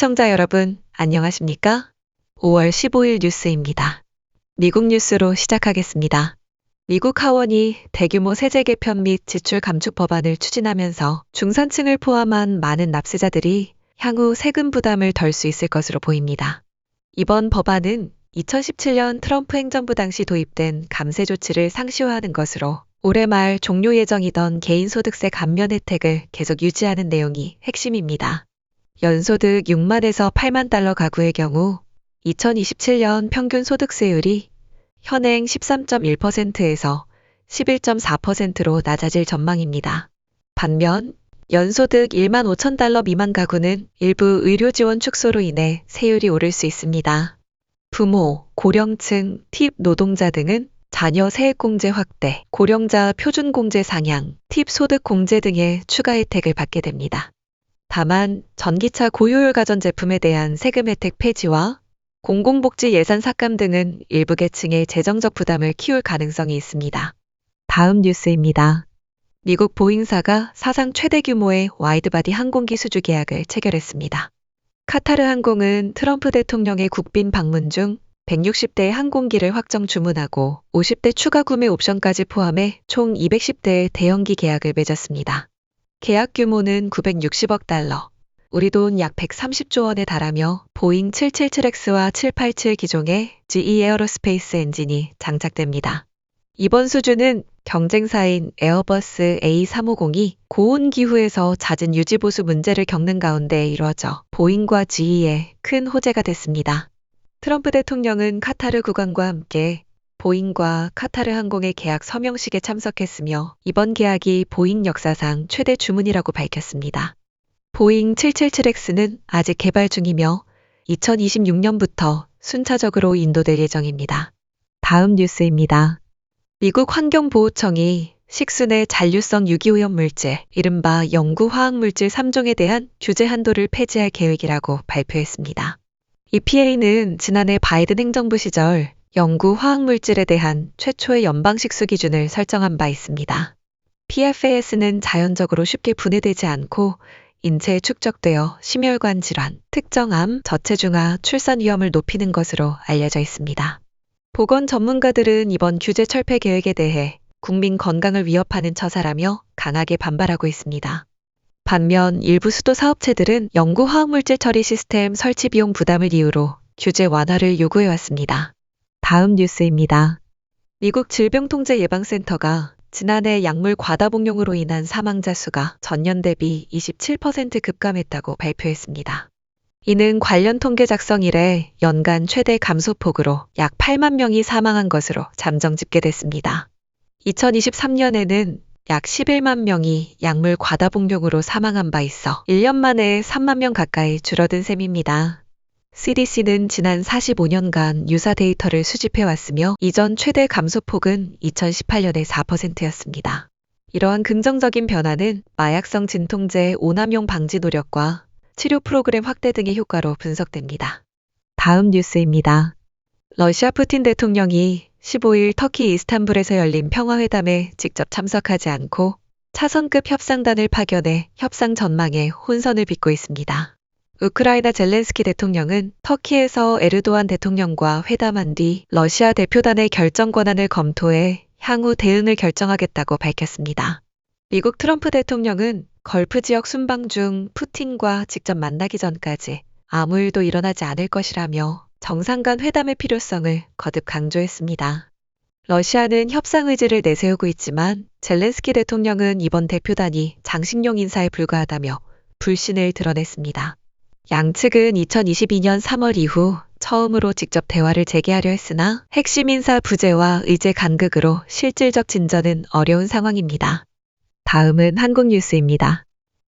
시청자 여러분, 안녕하십니까? 5월 15일 뉴스입니다. 미국 뉴스로 시작하겠습니다. 미국 하원이 대규모 세제 개편 및 지출 감축 법안을 추진하면서 중산층을 포함한 많은 납세자들이 향후 세금 부담을 덜 수 있을 것으로 보입니다. 이번 법안은 2017년 트럼프 행정부 당시 도입된 감세 조치를 상시화하는 것으로 올해 말 종료 예정이던 개인소득세 감면 혜택을 계속 유지하는 내용이 핵심입니다. 연소득 6만에서 8만 달러 가구의 경우 2027년 평균 소득세율이 현행 13.1%에서 11.4%로 낮아질 전망입니다. 반면 연소득 1만 5천 달러 미만 가구는 일부 의료 지원 축소로 인해 세율이 오를 수 있습니다. 부모, 고령층, 팁 노동자 등은 자녀 세액공제 확대, 고령자 표준공제 상향, 팁 소득공제 등의 추가 혜택을 받게 됩니다. 다만 전기차 고효율 가전제품에 대한 세금 혜택 폐지와 공공복지 예산 삭감 등은 일부 계층의 재정적 부담을 키울 가능성이 있습니다. 다음 뉴스입니다. 미국 보잉사가 사상 최대 규모의 와이드바디 항공기 수주 계약을 체결했습니다. 카타르 항공은 트럼프 대통령의 국빈 방문 중 160대의 항공기를 확정 주문하고 50대 추가 구매 옵션까지 포함해 총 210대의 대형기 계약을 맺었습니다. 계약 규모는 960억 달러, 우리 돈 약 130조 원에 달하며 보잉 777X와 787 기종의 GE 에어로스페이스 엔진이 장착됩니다. 이번 수주는 경쟁사인 에어버스 A350이 고온 기후에서 잦은 유지보수 문제를 겪는 가운데 이루어져 보잉과 GE에 큰 호재가 됐습니다. 트럼프 대통령은 카타르 국왕과 함께 보잉과 카타르 항공의 계약 서명식에 참석했으며 이번 계약이 보잉 역사상 최대 주문이라고 밝혔습니다. 보잉 777X는 아직 개발 중이며 2026년부터 순차적으로 인도될 예정입니다. 다음 뉴스입니다. 미국 환경보호청이 식수 내 잔류성 유기오염 물질, 이른바 영구 화학물질 3종에 대한 규제 한도를 폐지할 계획이라고 발표했습니다. EPA는 지난해 바이든 행정부 시절 영구 화학물질에 대한 최초의 연방식수 기준을 설정한 바 있습니다. PFAS는 자연적으로 쉽게 분해되지 않고 인체에 축적되어 심혈관 질환, 특정암, 저체중아, 출산 위험을 높이는 것으로 알려져 있습니다. 보건 전문가들은 이번 규제 철폐 계획에 대해 국민 건강을 위협하는 처사라며 강하게 반발하고 있습니다. 반면 일부 수도 사업체들은 영구 화학물질 처리 시스템 설치 비용 부담을 이유로 규제 완화를 요구해왔습니다. 다음 뉴스입니다. 미국 질병통제예방센터가 지난해 약물 과다 복용으로 인한 사망자 수가 전년 대비 27% 급감했다고 발표했습니다. 이는 관련 통계 작성 이래 연간 최대 감소폭으로 약 8만 명이 사망한 것으로 잠정 집계됐습니다. 2023년에는 약 11만 명이 약물 과다 복용으로 사망한 바 있어 1년 만에 3만 명 가까이 줄어든 셈입니다. CDC는 지난 45년간 유사 데이터를 수집해왔으며 이전 최대 감소폭은 2018년에 4%였습니다. 이러한 긍정적인 변화는 마약성 진통제 오남용 방지 노력과 치료 프로그램 확대 등의 효과로 분석됩니다. 다음 뉴스입니다. 러시아 푸틴 대통령이 15일 터키 이스탄불에서 열린 평화회담에 직접 참석하지 않고 차선급 협상단을 파견해 협상 전망에 혼선을 빚고 있습니다. 우크라이나 젤렌스키 대통령은 터키에서 에르도안 대통령과 회담한 뒤 러시아 대표단의 결정 권한을 검토해 향후 대응을 결정하겠다고 밝혔습니다. 미국 트럼프 대통령은 걸프 지역 순방 중 푸틴과 직접 만나기 전까지 아무 일도 일어나지 않을 것이라며 정상 간 회담의 필요성을 거듭 강조했습니다. 러시아는 협상 의지를 내세우고 있지만 젤렌스키 대통령은 이번 대표단이 장식용 인사에 불과하다며 불신을 드러냈습니다. 양측은 2022년 3월 이후 처음으로 직접 대화를 재개하려 했으나 핵심 인사 부재와 의제 간극으로 실질적 진전은 어려운 상황입니다. 다음은 한국 뉴스입니다.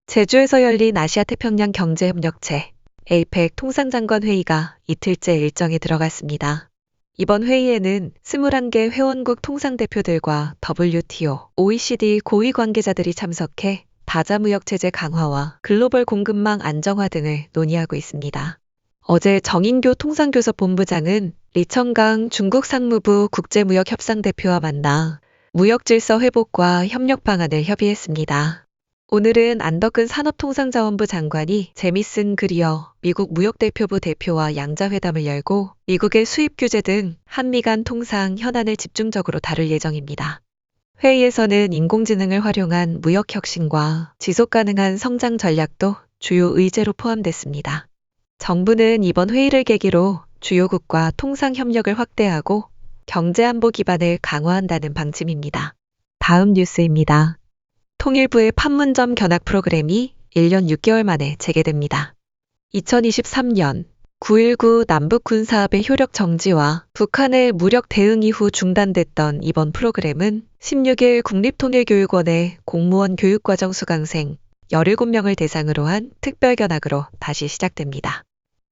제주에서 열린 아시아태평양 경제협력체 APEC 통상장관 회의가 이틀째 일정에 들어갔습니다. 이번 회의에는 21개 회원국 통상대표들과 WTO, OECD 고위 관계자들이 참석해 다자무역체제 강화와 글로벌 공급망 안정화 등을 논의하고 있습니다. 어제 정인교 통상교섭본부장은 리청강 중국 상무부 국제무역협상대표와 만나 무역질서 회복과 협력 방안을 협의했습니다. 오늘은 안덕근 산업통상자원부 장관이 재미쓴 글이어 미국 무역대표부 대표와 양자회담을 열고 미국의 수입 규제 등 한미 간 통상 현안을 집중적으로 다룰 예정입니다. 회의에서는 인공지능을 활용한 무역 혁신과 지속 가능한 성장 전략도 주요 의제로 포함됐습니다. 정부는 이번 회의를 계기로 주요국과 통상 협력을 확대하고 경제안보 기반을 강화한다는 방침입니다. 다음 뉴스입니다. 통일부의 판문점 견학 프로그램이 1년 6개월 만에 재개됩니다. 2023년 9.19 남북 군사합의 효력 정지와 북한의 무력 대응 이후 중단됐던 이번 프로그램은 16일 국립통일교육원의 공무원 교육과정 수강생 17명을 대상으로 한 특별 견학으로 다시 시작됩니다.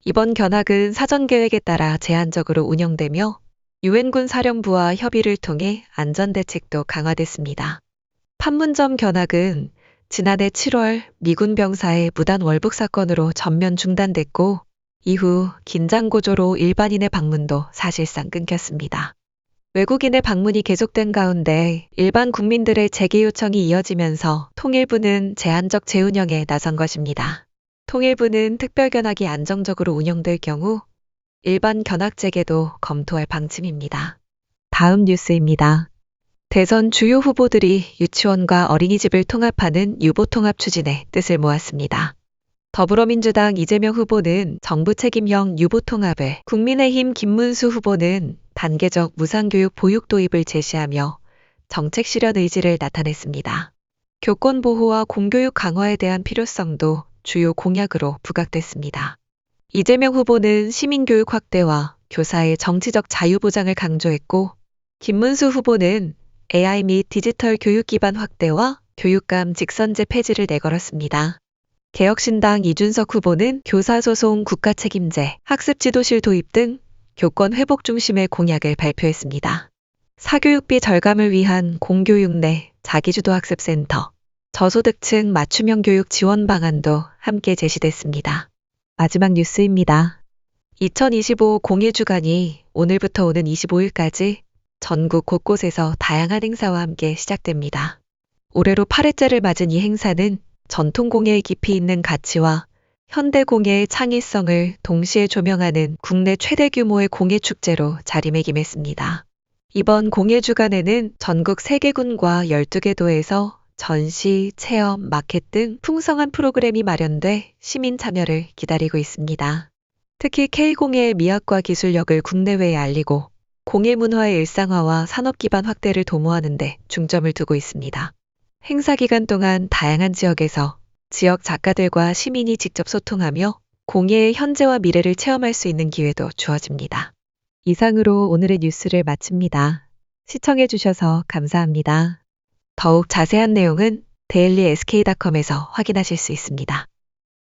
이번 견학은 사전 계획에 따라 제한적으로 운영되며 유엔군 사령부와 협의를 통해 안전대책도 강화됐습니다. 판문점 견학은 지난해 7월 미군 병사의 무단 월북 사건으로 전면 중단됐고 이후 긴장고조로 일반인의 방문도 사실상 끊겼습니다. 외국인의 방문이 계속된 가운데 일반 국민들의 재개 요청이 이어지면서 통일부는 제한적 재운영에 나선 것입니다. 통일부는 특별 견학이 안정적으로 운영될 경우 일반 견학 재개도 검토할 방침입니다. 다음 뉴스입니다. 대선 주요 후보들이 유치원과 어린이집을 통합하는 유보통합 추진에 뜻을 모았습니다. 더불어민주당 이재명 후보는 정부 책임형 유보통합을, 국민의힘 김문수 후보는 단계적 무상교육 보육 도입을 제시하며 정책 실현 의지를 나타냈습니다. 교권 보호와 공교육 강화에 대한 필요성도 주요 공약으로 부각됐습니다. 이재명 후보는 시민교육 확대와 교사의 정치적 자유 보장을 강조했고 김문수 후보는 AI 및 디지털 교육 기반 확대와 교육감 직선제 폐지를 내걸었습니다. 개혁신당 이준석 후보는 교사소송 국가책임제, 학습지도실 도입 등 교권 회복 중심의 공약을 발표했습니다. 사교육비 절감을 위한 공교육 내 자기주도 학습센터, 저소득층 맞춤형 교육 지원 방안도 함께 제시됐습니다. 마지막 뉴스입니다. 2025 공예주간이 오늘부터 오는 25일까지 전국 곳곳에서 다양한 행사와 함께 시작됩니다. 올해로 8회째를 맞은 이 행사는 전통공예의 깊이 있는 가치와 현대공예의 창의성을 동시에 조명하는 국내 최대 규모의 공예축제로 자리매김했습니다. 이번 공예주간에는 전국 3개군과 12개 도에서 전시, 체험, 마켓 등 풍성한 프로그램이 마련돼 시민 참여를 기다리고 있습니다. 특히 K공예의 미학과 기술력을 국내외에 알리고 공예 문화의 일상화와 산업 기반 확대를 도모하는 데 중점을 두고 있습니다. 행사 기간 동안 다양한 지역에서 지역 작가들과 시민이 직접 소통하며 공예의 현재와 미래를 체험할 수 있는 기회도 주어집니다. 이상으로 오늘의 뉴스를 마칩니다. 시청해주셔서 감사합니다. 더욱 자세한 내용은 dailysk.com에서 확인하실 수 있습니다.